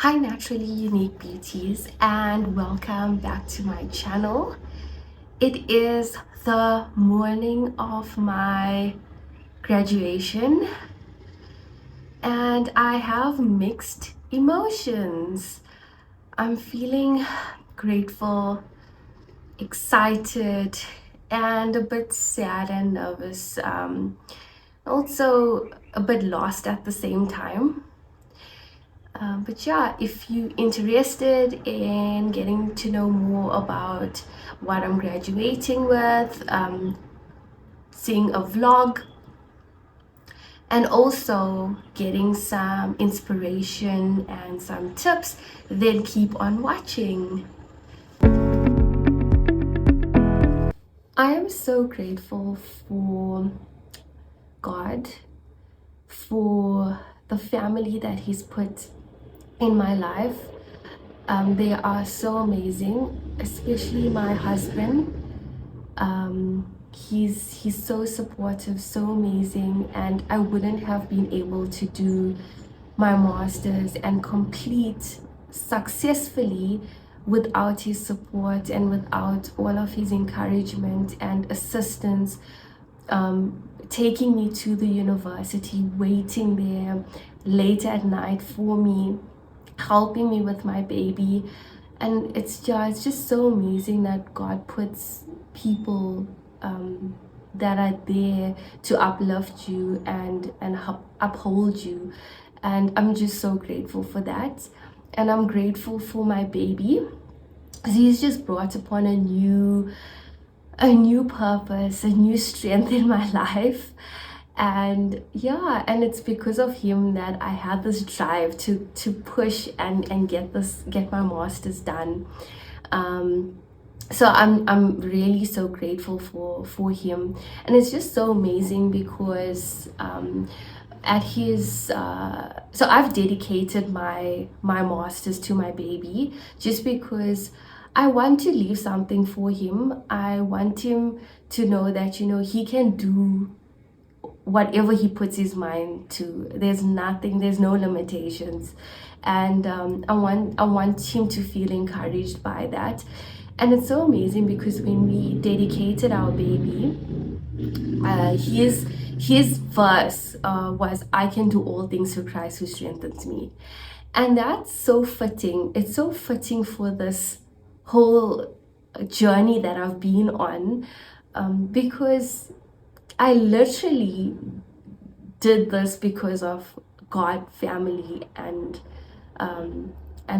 Hi, naturally unique beauties, and welcome back to my channel. It is the morning of my graduation, and I have mixed emotions. I'm feeling grateful, excited, and a bit sad and nervous. Also, a bit lost at the same time. But yeah, if you're interested in getting to know more about what I'm graduating with, seeing a vlog, and also getting some inspiration and some tips, then keep on watching. I am so grateful for God, for the family that He's put in my life. They are so amazing, especially my husband. He's so supportive, so amazing, and I wouldn't have been able to do my master's and complete successfully without his support and without all of his encouragement and assistance, taking me to the university, waiting there late at night for me, helping me with my baby. And it's just so amazing that God puts people that are there to uplift you and uphold you, and I'm just so grateful for that. And I'm grateful for my baby. He's just brought upon a new purpose, a new strength in my life. And yeah, and it's because of him that I had this drive to push and get my master's done. So I'm really so grateful for him. And it's just so amazing because at his so I've dedicated my masters to my baby, just because I want to leave something for him. I want him to know that he can do whatever he puts his mind to. There's no limitations. And I want him to feel encouraged by that. And it's so amazing because when we dedicated our baby, his verse was, "I can do all things through Christ who strengthens me." And that's so fitting. It's so fitting for this whole journey that I've been on, because I literally did this because of God, family, and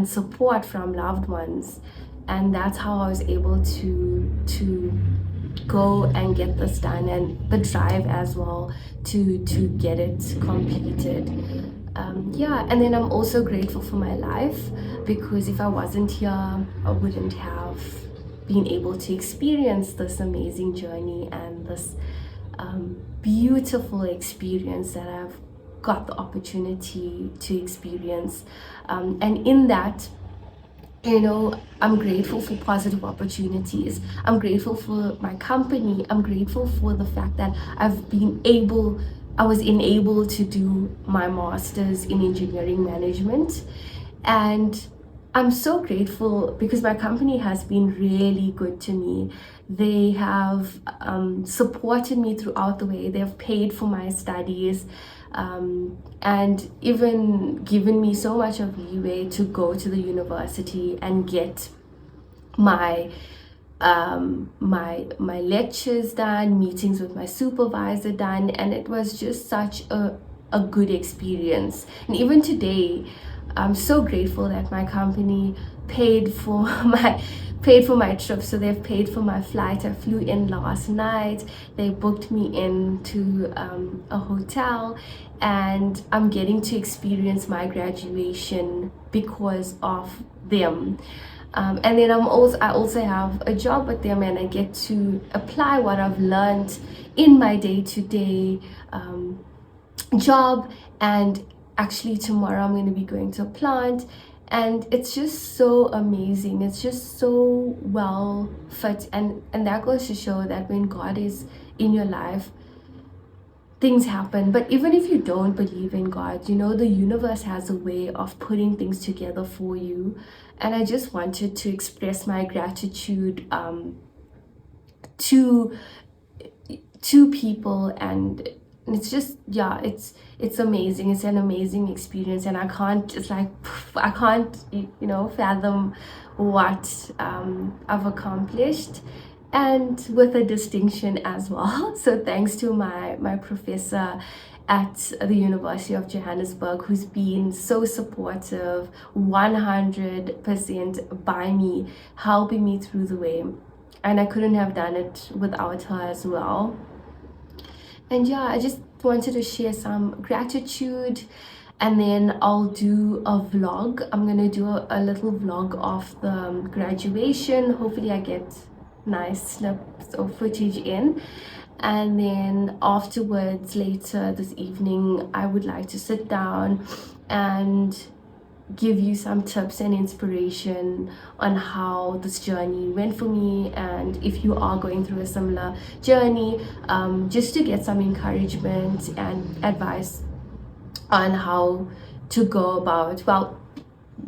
support from loved ones. And that's how I was able to go and get this done, and the drive as well to get it completed. Yeah, and then I'm also grateful for my life, because if I wasn't here, I wouldn't have been able to experience this amazing journey and this beautiful experience that I've got the opportunity to experience. And in that, I'm grateful for positive opportunities. I'm grateful for my company. I'm grateful for the fact that I was enabled to do my master's in engineering management. And I'm so grateful because my company has been really good to me. They have supported me throughout the way. They've paid for my studies, and even given me so much of leeway to go to the university and get my my lectures done, meetings with my supervisor done, and it was just such a good experience. And even today, I'm so grateful that my company paid for my trip. So they've paid for my flight. I flew in last night. They booked me into a hotel, and I'm getting to experience my graduation because of them. And then I also have a job with them, and I get to apply what I've learned in my day-to-day job. And actually tomorrow I'm going to be going to a plant, and it's just so amazing. It's just so well fit, and that goes to show that when God is in your life, things happen. But even if you don't believe in God, you know, the universe has a way of putting things together for you. And I just wanted to express my gratitude to people, and it's just, yeah, it's amazing. It's an amazing experience, and I can't, it's like, I can't, you know, fathom what I've accomplished, and with a distinction as well. So thanks to my professor at the University of Johannesburg, who's been so supportive, 100% by me, helping me through the way. And I couldn't have done it without her as well. And yeah, I just wanted to share some gratitude, and then I'll do a vlog. I'm gonna do a little vlog of the graduation. Hopefully I get nice snips or footage in, and then afterwards, later this evening, I would like to sit down and give you some tips and inspiration on how this journey went for me, and if you are going through a similar journey, just to get some encouragement and advice on how to go about, well,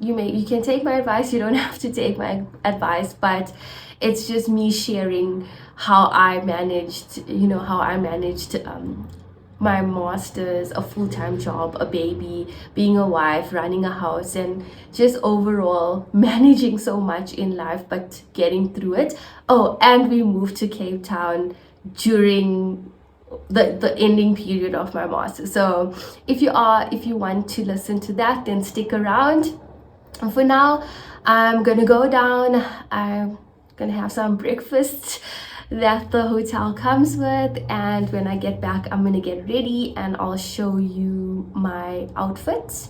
you can take my advice, you don't have to take my advice, but it's just me sharing how I managed, you know, how I managed my master's, a full-time job, a baby, being a wife, running a house, and just overall managing so much in life, but getting through it. Oh, and we moved to Cape Town during the ending period of my master's. So if you want to listen to that, then stick around. And for now, I'm gonna go down. I'm gonna have some breakfast that the hotel comes with, and when I get back, I'm gonna get ready and I'll show you my outfits.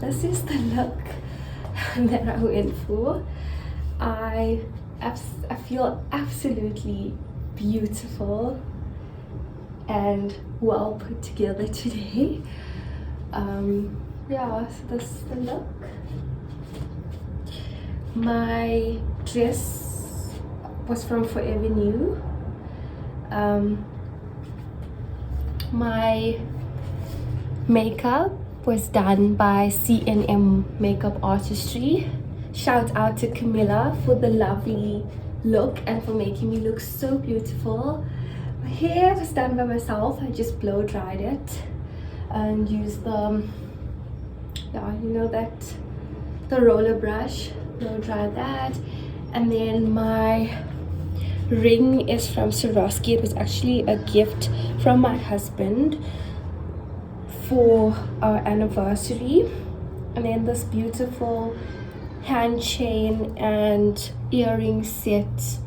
This is the look that I went for. I feel absolutely beautiful and well put together today. Yeah, so this is the look. My dress was from Forever New. My makeup was done by C&M Makeup Artistry. Shout out to Camilla for the lovely look and for making me look so beautiful. My hair was done by myself. I just blow dried it and used the, yeah, you know, that, the roller brush, blow dry that. And then my ring is from Swarovski. It was actually a gift from my husband for our anniversary. And then this beautiful hand chain and earring set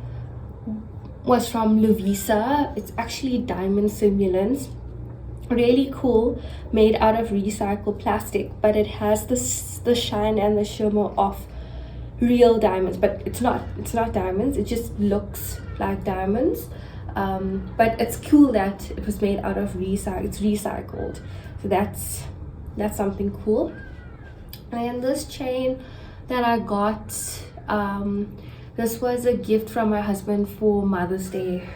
was from Lovisa. It's actually diamond simulants, really cool, made out of recycled plastic, but it has the shine and the shimmer of real diamonds, but it's not diamonds, it just looks like diamonds. But it's cool that it was made out of it's recycled, so that's something cool. And this chain that I got, this was a gift from my husband for Mother's Day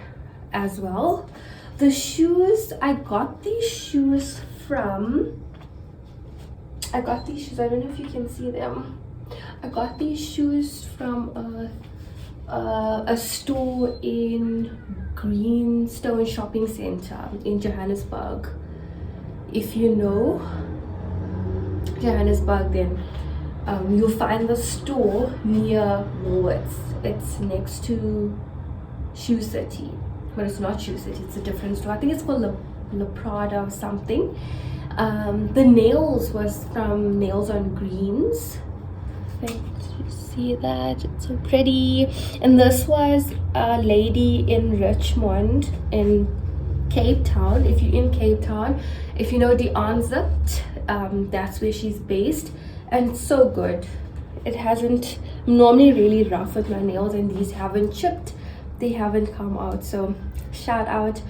as well. The shoes, I got these shoes, I don't know if you can see them. I got these shoes from a store in Greenstone Shopping Center in Johannesburg. If you know Johannesburg, then you'll find the store near Woolworths. It's next to Shoe City, but it's not Shoe City, it's a different store. I think it's called La Prada or something. The nails was from Nails on Greens. perfect. You see that? It's so pretty. And this was a lady in Richmond in Cape Town. If you're in Cape Town, if you know the Anzicht, that's where she's based, and it's so good. It hasn't, I'm normally really rough with my nails, and these haven't chipped, they haven't come out. So shout out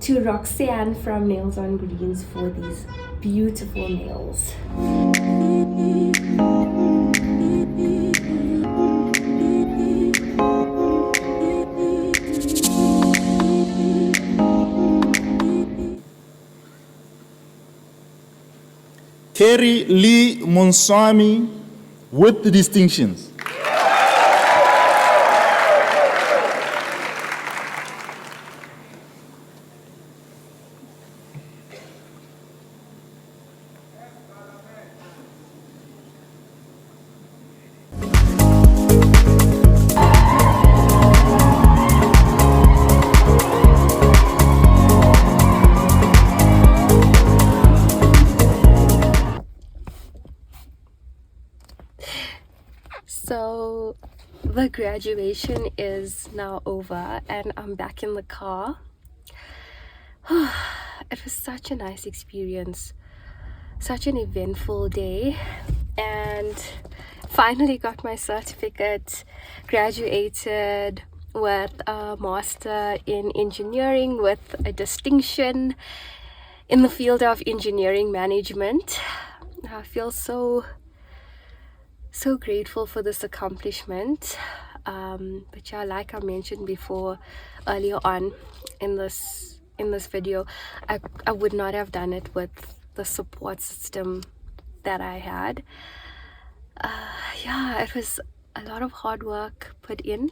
to Roxanne from Nails on Greens for these beautiful nails. Terry Lee Monswami with the distinctions. So the graduation is now over and I'm back in the car. It was such a nice experience, such an eventful day, and finally got my certificate, graduated with a master in engineering with a distinction in the field of engineering management. I feel so grateful for this accomplishment. But yeah, like I mentioned before earlier on in this video, I would not have done it with the support system that I had. Yeah, it was a lot of hard work put in,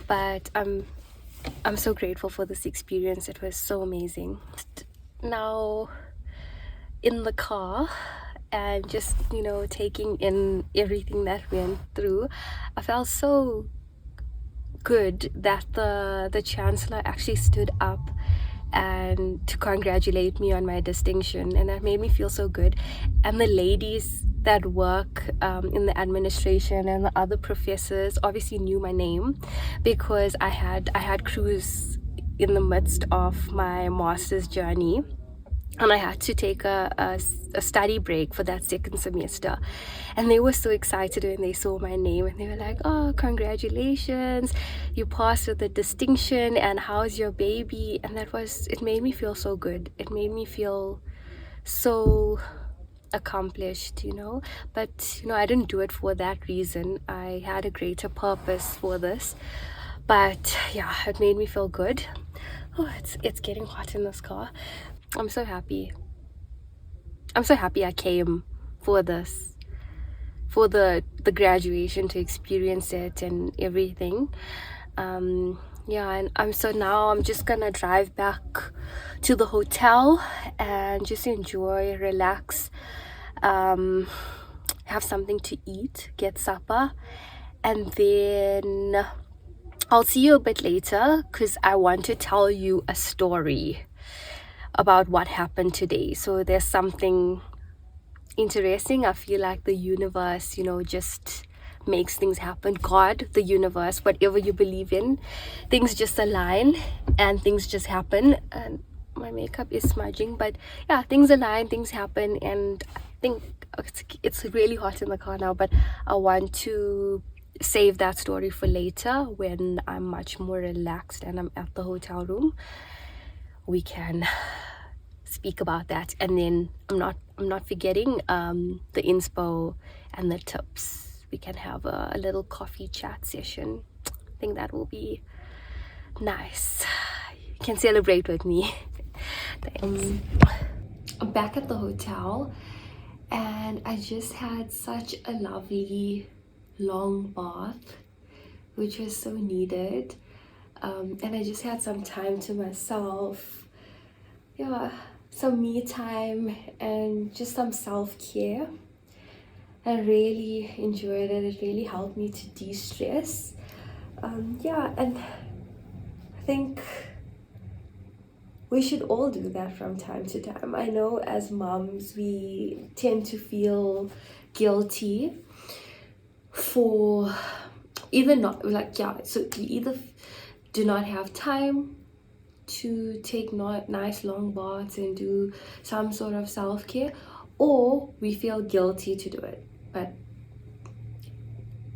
but I'm so grateful for this experience. It was so amazing. Now in the car and just, you know, taking in everything that went through, I felt so good that the chancellor actually stood up and to congratulate me on my distinction, and that made me feel so good. And the ladies that work in the administration and the other professors obviously knew my name because I had crews in the midst of my master's journey, and I had to take a study break for that second semester, and they were so excited when they saw my name, and they were like, oh, congratulations, you passed with a distinction, and how's your baby? And it made me feel so good. It made me feel so accomplished, you know. But you know, I didn't do it for that reason. I had a greater purpose for this. But yeah, it made me feel good. Oh, it's getting hot in this car. I'm so happy I came for this, for the graduation, to experience it and everything. Yeah, and now I'm just gonna drive back to the hotel and just enjoy, relax, have something to eat, get supper, and then I'll see you a bit later because I want to tell you a story about what happened today. So there's something interesting. I feel like the universe, you know, just makes things happen. God, the universe, whatever you believe in, things just align and things just happen. And my makeup is smudging, but yeah, things align, things happen. And I think it's really hot in the car now, but I want to save that story for later when I'm much more relaxed and I'm at the hotel room. We can speak about that, and then I'm not forgetting the inspo and the tips. We can have a little coffee chat session. I think that will be nice. You can celebrate with me. Thanks. I'm back at the hotel and I just had such a lovely long bath, which was so needed. And I just had some time to myself. Yeah, some me time and just some self-care. I really enjoyed it. It really helped me to de-stress. Yeah, and I think we should all do that from time to time. I know as moms we tend to feel guilty for either not, like, yeah, so you either do not have time to take not nice long baths and do some sort of self-care, or we feel guilty to do it. But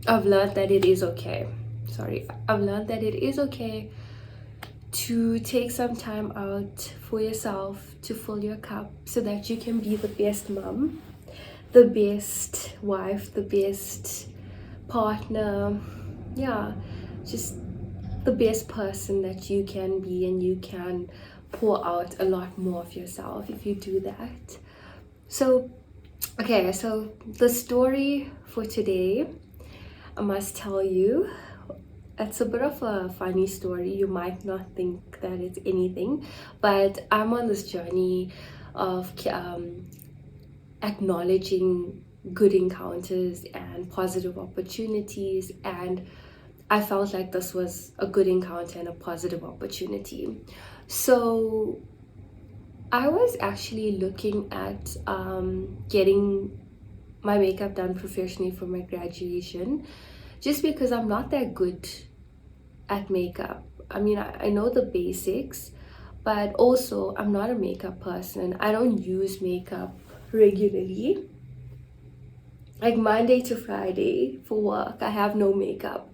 I've learned that it is okay. I've learned that it is okay to take some time out for yourself, to fill your cup, so that you can be the best mom, the best wife, the best partner, yeah, just the best person that you can be, and you can pour out a lot more of yourself if you do that. So okay, so the story for today, I must tell you, it's a bit of a funny story. You might not think that it's anything, but I'm on this journey of acknowledging good encounters and positive opportunities, and I felt like this was a good encounter and a positive opportunity. So I was actually looking at getting my makeup done professionally for my graduation, just because I'm not that good at makeup. I mean, I know the basics, but also I'm not a makeup person. I don't use makeup regularly. Like Monday to Friday for work, I have no makeup.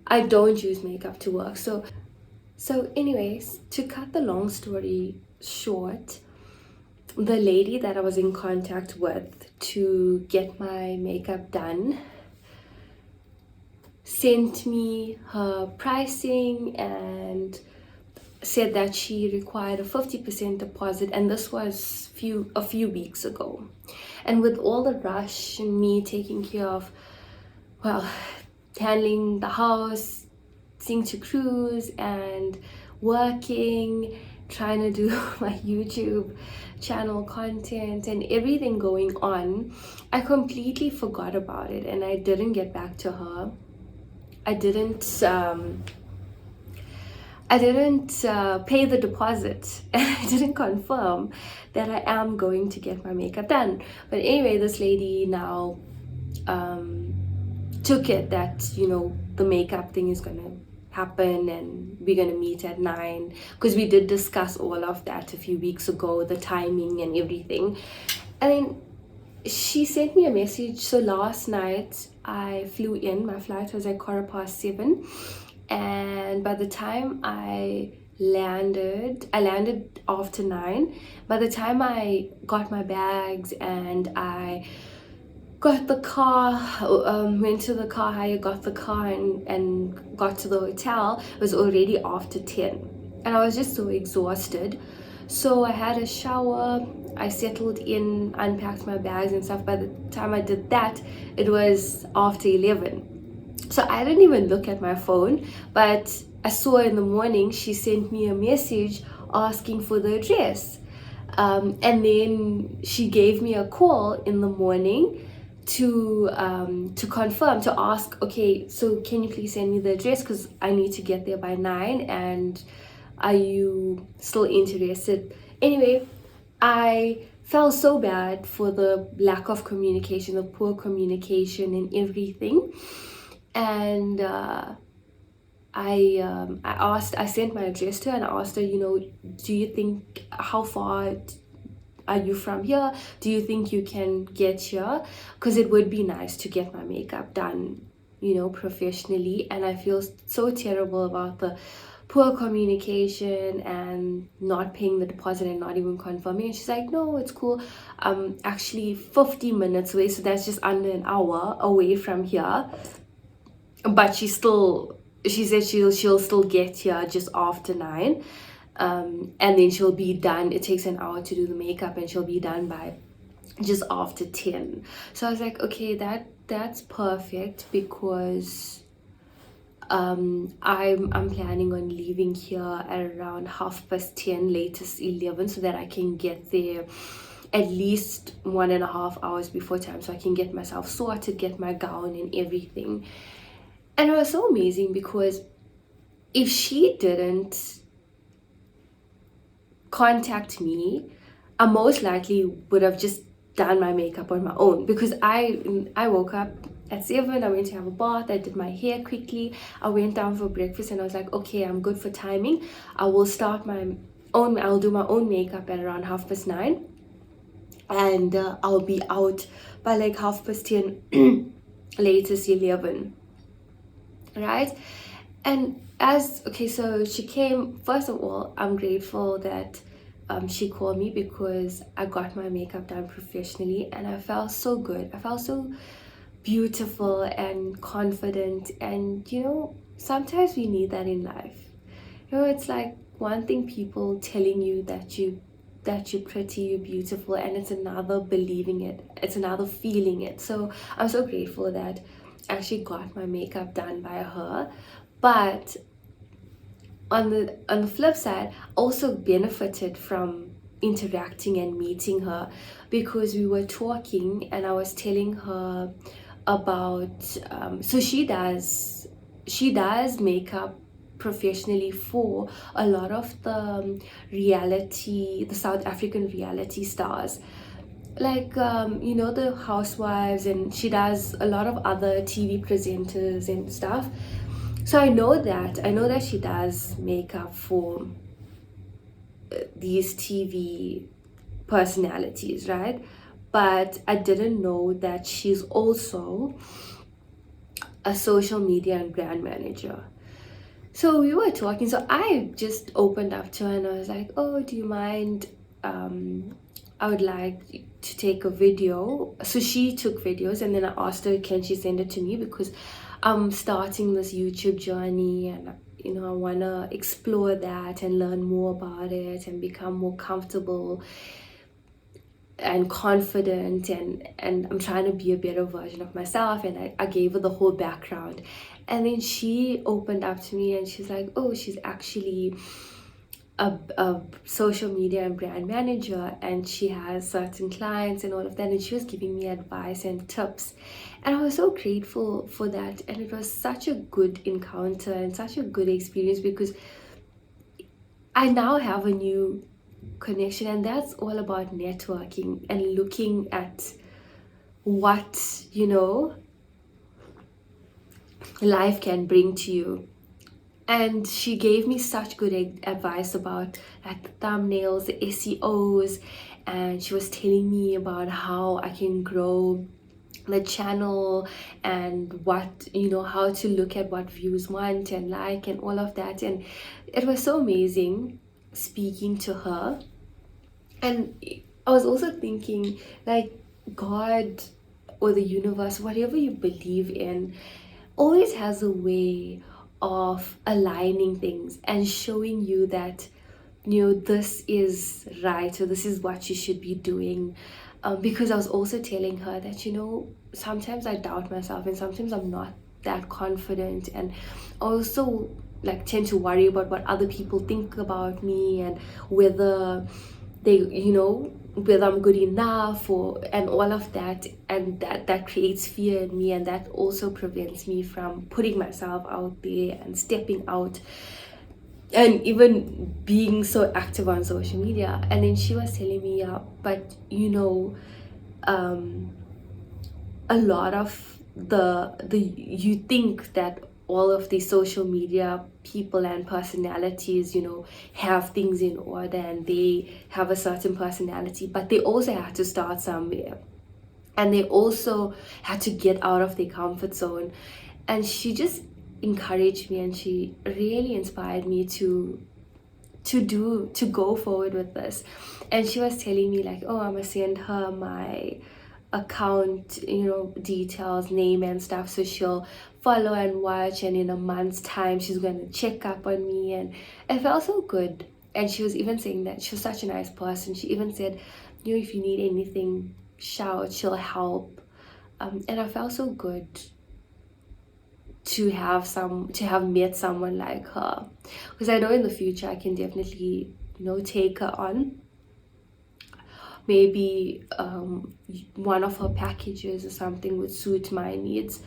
I don't use makeup to work. So anyways, to cut the long story short, the lady that I was in contact with to get my makeup done sent me her pricing and said that she required a 50% deposit, and this was a few weeks ago. And with all the rush and me taking care of, well, handling the house, seeing to cruise, and working, trying to do my YouTube channel content and everything going on, I completely forgot about it, and I didn't get back to her. I didn't pay the deposit, and I didn't confirm that I am going to get my makeup done. But anyway, this lady now took it that, you know, the makeup thing is gonna happen and we're gonna meet at 9, because we did discuss all of that a few weeks ago, the timing and everything. And then she sent me a message. So last night I flew in, my flight was at 7:15, and by the time I landed after 9. By the time I got my bags and I got the car, went to the car hire, got the car, and got to the hotel, it was already after 10, and I was just so exhausted. So I had a shower, I settled in, unpacked my bags and stuff. By the time I did that, it was after 11. So I didn't even look at my phone, but I saw in the morning she sent me a message asking for the address. And then she gave me a call in the morning to confirm, to ask, okay, so can you please send me the address, because I need to get there by 9, and are you still interested? Anyway, I felt so bad for the lack of communication, the poor communication and everything. And I sent my address to her, and I asked her, you know, do you think, how far are you from here? Do you think you can get here? Because it would be nice to get my makeup done, you know, professionally. And I feel so terrible about the poor communication and not paying the deposit and not even confirming. And she's like, no, it's cool. Actually 50 minutes away, so that's just under an hour away from here. But she said she'll still get here just after 9. And then she'll be done. It takes an hour to do the makeup, and she'll be done by just after 10. So I was like, okay, that's perfect, because I'm planning on leaving here at around 10:30, latest 11, so that I can get there at least 1.5 hours before time, so I can get myself sorted, get my gown and everything. And it was so amazing, because if she didn't contact me, I most likely would have just done my makeup on my own, because I woke up at 7, I went to have a bath, I did my hair quickly, I went down for breakfast, and I was like, okay, I'm good for timing. I'll do my own makeup at around 9:30, and I'll be out by like 10:30, latest 11, right? And so she came. First of all, I'm grateful that she called me, because I got my makeup done professionally and I felt so good. I felt so beautiful and confident. And sometimes we need that in life. It's like one thing people telling you that you're pretty, you're beautiful, and it's another believing it, it's another feeling it. So I'm so grateful that I actually got my makeup done by her. But on the flip side, also benefited from interacting and meeting her, because we were talking and I was telling her about so she does makeup professionally for a lot of the South African reality stars, like the housewives, and she does a lot of other TV presenters and stuff. So I know that she does makeup for these TV personalities, right? But I didn't know that she's also a social media and brand manager. So we were talking, so I just opened up to her and I was like, oh, do you mind, I would like to take a video. So she took videos, and then I asked her, can she send it to me, because I'm starting this YouTube journey, and I want to explore that and learn more about it and become more comfortable and confident, and I'm trying to be a better version of myself. And I gave her the whole background, and then she opened up to me and she's like, oh, she's actually a social media and brand manager, and she has certain clients and all of that, and she was giving me advice and tips, and I was so grateful for that. And it was such a good encounter and such a good experience, because I now have a new connection, and that's all about networking and looking at what life can bring to you. And she gave me such good advice about like the thumbnails, the SEOs, and she was telling me about how I can grow the channel, and how to look at what views want and like and all of that. And it was so amazing speaking to her. And I was also thinking, like, God or the universe, whatever you believe in, always has a way of aligning things and showing you that this is right, or this is what you should be doing. Because I was also telling her that sometimes I doubt myself, and sometimes I'm not that confident, and also like tend to worry about what other people think about me, and whether they whether I'm good enough, and all of that. And that creates fear in me, and that also prevents me from putting myself out there and stepping out, and even being so active on social media. And then she was telling me, yeah, but a lot of the you think that all of these social media people and personalities have things in order, and they have a certain personality, but they also had to start somewhere, and they also had to get out of their comfort zone. And she just encouraged me, and she really inspired me to go forward with this. And she was telling me like, oh, I'm gonna send her my account details, name and stuff, so she'll follow and watch, and in a month's time she's going to check up on me. And it felt so good. And she was even saying that she was such a nice person. She even said, if you need anything, shout, she'll help. And I felt so good to have met someone like her, because I know in the future I can definitely take her on. Maybe one of her packages or something would suit my needs.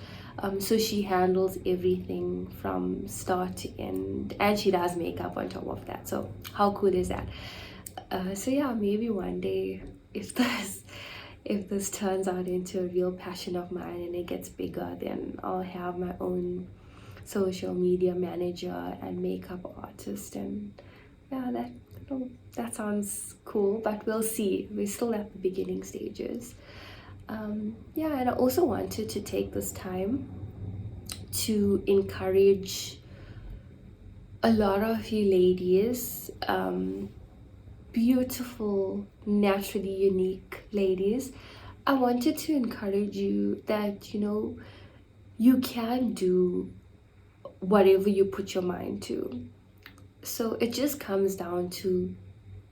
So she handles everything from start to end, and she does makeup on top of that. So how cool is that? So yeah, maybe one day, if if this turns out into a real passion of mine and it gets bigger, then I'll have my own social media manager and makeup artist. And yeah, that sounds cool, but we'll see. We're still at the beginning stages. Yeah, and I also wanted to take this time to encourage a lot of you ladies, beautiful, naturally unique ladies. I wanted to encourage you that, you can do whatever you put your mind to. So it just comes down to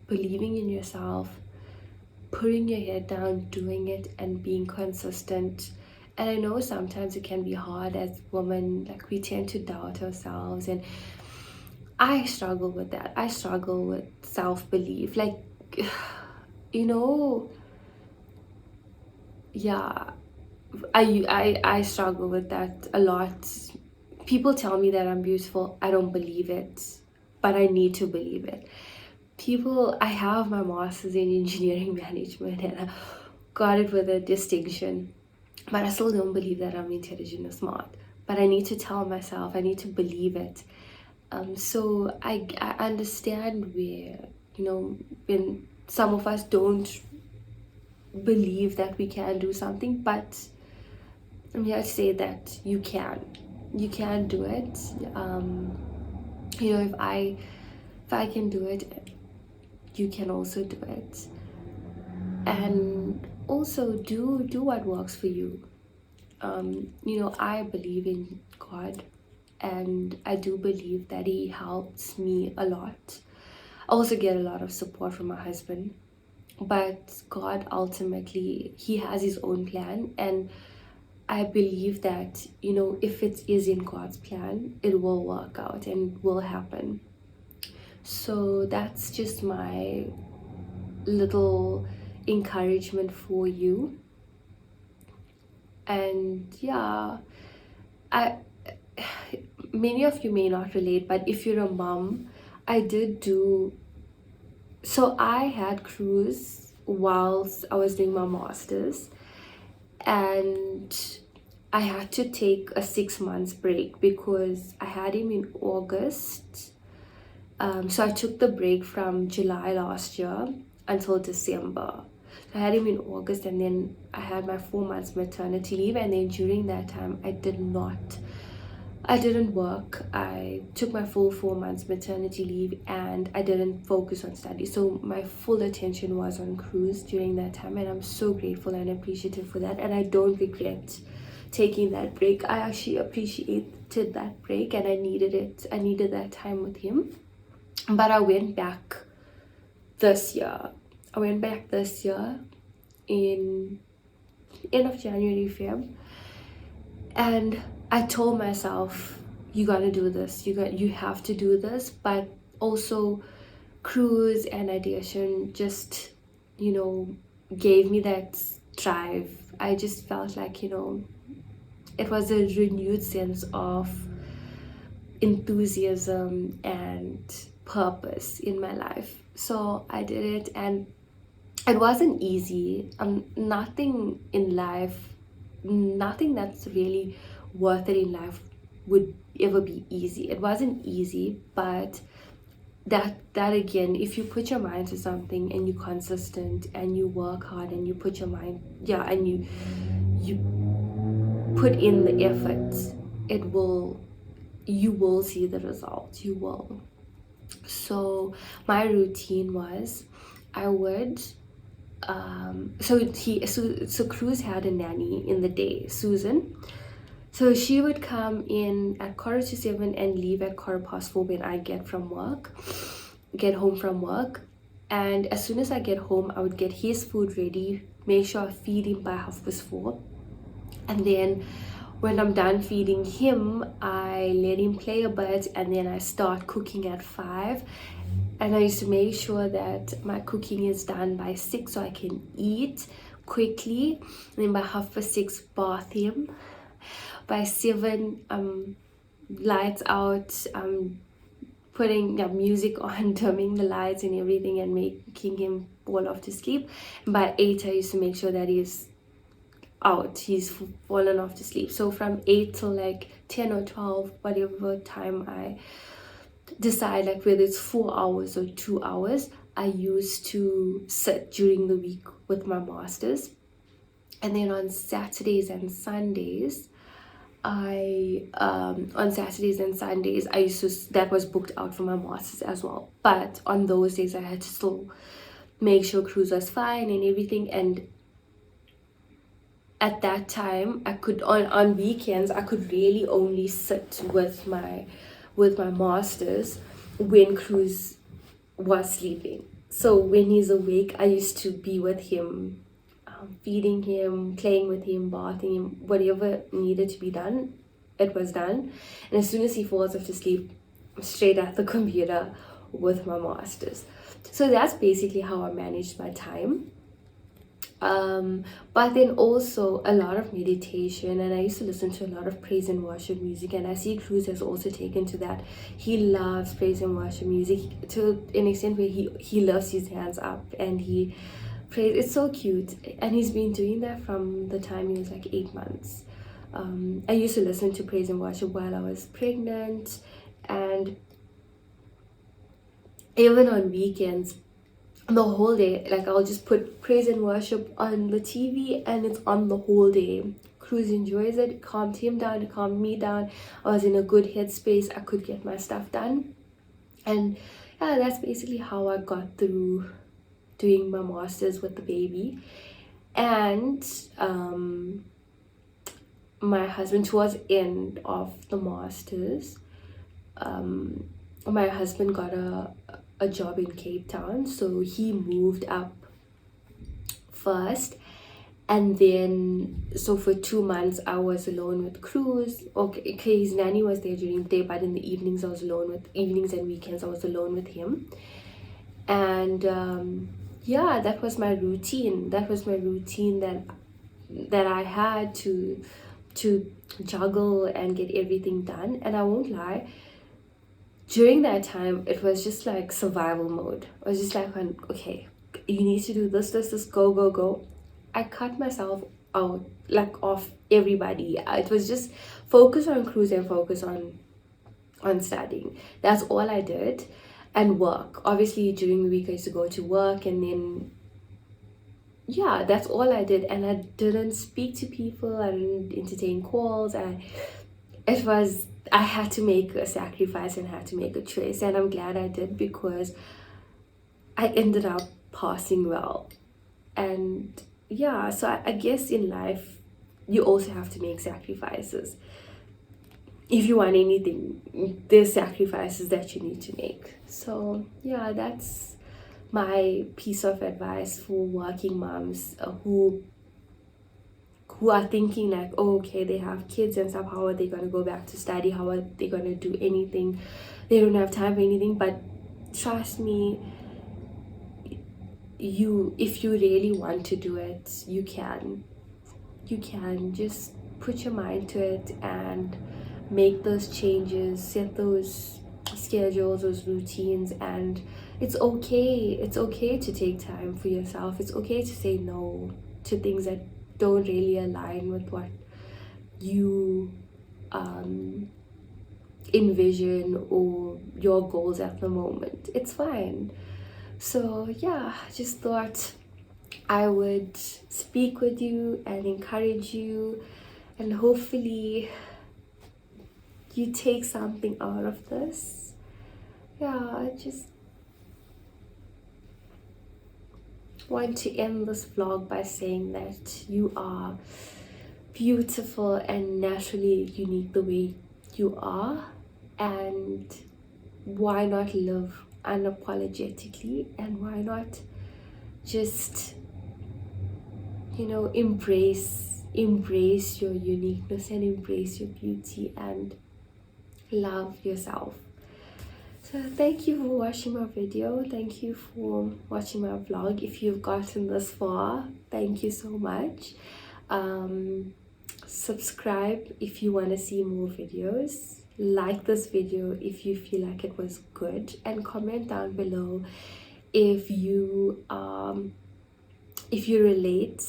believing in yourself, putting your head down, doing it, and being consistent. And I know sometimes it can be hard as women, like we tend to doubt ourselves, and I struggle with that. I struggle with self-belief. Like, you know, yeah, I struggle with that a lot. People tell me that I'm beautiful. I don't believe it, but I need to believe it. I have my master's in engineering management and I got it with a distinction, but I still don't believe that I'm intelligent or smart. But I need to tell myself, I need to believe it. So I understand where, when some of us don't believe that we can do something, but I'm here to say that you can do it. If I can do it, you can also do it. And also do what works for you. I believe in God, and I do believe that he helps me a lot. I also get a lot of support from my husband, but God ultimately, he has his own plan, and I believe that, if it is in God's plan, it will work out and will happen. So that's just my little encouragement for you. And yeah, I many of you may not relate, but if you're a mom, I did do so I had cruise whilst I was doing my masters, and I had to take a 6 months break because I had him in August. So I took the break from July last year until December. I had him in August, and then I had my 4 months maternity leave, and then during that time I didn't work. I took my full 4 months maternity leave and I didn't focus on study. So my full attention was on cruise during that time, and I'm so grateful and appreciative for that. And I don't regret taking that break. I actually appreciated that break and I needed it. I needed that time with him. But I went back this year. In end of January, Feb. And I told myself, you gotta do this. You have to do this. But also, cruise and ideation just, gave me that drive. I just felt like, it was a renewed sense of enthusiasm and purpose in my life. So I did it, and it wasn't easy. Nothing that's really worth it in life would ever be easy. It wasn't easy, but that again, if you put your mind to something and you're consistent and you work hard and you put your mind, and you put in the effort, you will see the results. You will. So my routine was, I would so Cruz had a nanny in the day, Susan. So she would come in at 6:45 and leave at 4:15 when I get home from work. And as soon as I get home, I would get his food ready, make sure I feed him by 4:30. And then when I'm done feeding him, I let him play a bit, and then I start cooking at 5. And I used to make sure that my cooking is done by 6 so I can eat quickly. And then by 6:30, bath him. By 7, lights out, putting music on, dimming the lights and everything, and making him fall off to sleep. By 8 I used to make sure that he's out, he's fallen off to sleep. So from 8 till like 10 or 12, whatever time I decide, like whether it's 4 hours or 2 hours, I used to sit during the week with my masters. And then on Saturdays and Sundays I used to, that was booked out for my masters as well, but on those days I had to still make sure Cruz was fine and everything. And at that time I could, on weekends I could really only sit with my masters when Cruz was sleeping. So when he's awake, I used to be with him, feeding him, playing with him, bathing him, whatever needed to be done, it was done. And as soon as he falls off to sleep, straight at the computer with my masters. So that's basically how I managed my time. But then also a lot of meditation, and I used to listen to a lot of praise and worship music, and I see Cruz has also taken to that. He loves praise and worship music to an extent where he lifts his hands up and he praise. It's so cute, and he's been doing that from the time he was like 8 months. I used to listen to praise and worship while I was pregnant, and even on weekends, the whole day, like I'll just put praise and worship on the TV and it's on the whole day. Cruz enjoys it, calmed him down, it calmed me down. I was in a good headspace, I could get my stuff done. And yeah, that's basically how I got through doing my masters with the baby. And my husband, towards the end of the masters, my husband got a job in Cape Town, so he moved up first. And then, so for 2 months I was alone with Cruz. Okay, his nanny was there during the day, but in the evenings evenings and weekends I was alone with him. And yeah, that was my routine. That I had to juggle and get everything done. And I won't lie, during that time it was just like survival mode. I was just like, okay, you need to do this, go. I cut myself out, like off everybody. It was just focus on Cruz and focus on studying. That's all I did. And work, obviously during the week I used to go to work, and then yeah, that's all I did. And I didn't speak to people, I didn't entertain calls. I had to make a sacrifice and had to make a choice, and I'm glad I did, because I ended up passing well. And yeah, so I guess in life you also have to make sacrifices. If you want anything, there's sacrifices that you need to make. So yeah, that's my piece of advice for working moms who are thinking like, oh, okay, they have kids and stuff, how are they going to go back to study, how are they going to do anything, they don't have time for anything. But trust me, if you really want to do it, you can just put your mind to it and make those changes, set those schedules, those routines. And it's okay to take time for yourself. It's okay to say no to things that don't really align with what you envision or your goals at the moment. It's fine. So yeah, I just thought I would speak with you and encourage you, and hopefully you take something out of this. Yeah, I just want to end this vlog by saying that you are beautiful and naturally unique the way you are, and why not live unapologetically, and why not just, you know, embrace your uniqueness and embrace your beauty and love yourself. So thank you for watching my video, thank you for watching my vlog. If you've gotten this far, thank you so much. Subscribe if you want to see more videos, like this video if you feel like it was good, and comment down below if you relate,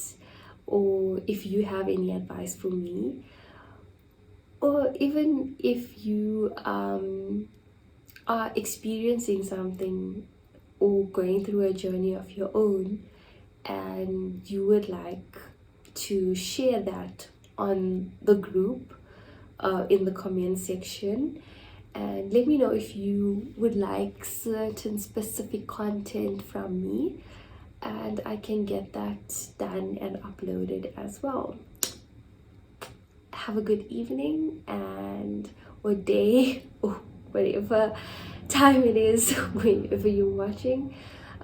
or if you have any advice for me, or even if you are experiencing something or going through a journey of your own, and you would like to share that on the group, in the comment section. And let me know if you would like certain specific content from me, and I can get that done and uploaded as well. Have a good evening and or day, or whatever time it is whenever you're watching.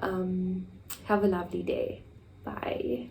Have a lovely day. Bye.